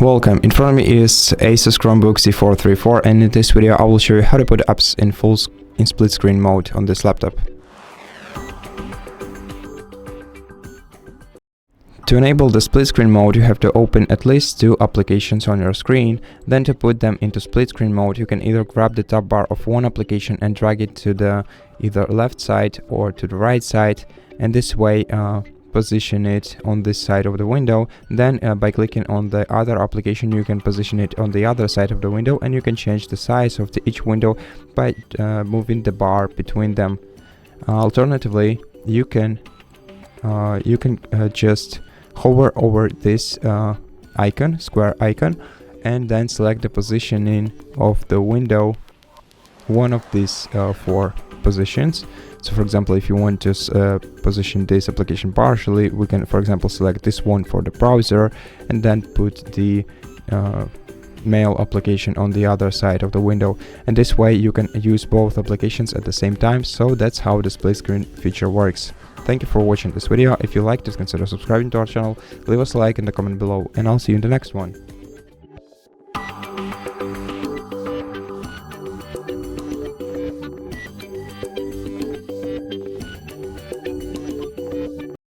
Welcome, in front of me is ASUS Chromebook C434, and in this video I will show you how to put apps in split screen mode on this laptop. To enable the split screen mode, you have to open at least two applications on your screen. Then to put them into split screen mode, you can either grab the top bar of one application and drag it to the either left side or to the right side, and this way position it on this side of the window. Then by clicking on the other application, you can position it on the other side of the window, and you can change the size of each window by moving the bar between them. Alternatively, you can just hover over this icon, square icon, and then select the positioning of the window, one of these four positions. So for example, if you want to position this application partially, we can, for example, select this one for the browser and then put the mail application on the other side of the window, and this way you can use both applications at the same time. So that's how the split screen feature works. Thank you for watching this video. If you liked it, consider subscribing to our channel, leave us a like in the comment below, and I'll see you in the next one.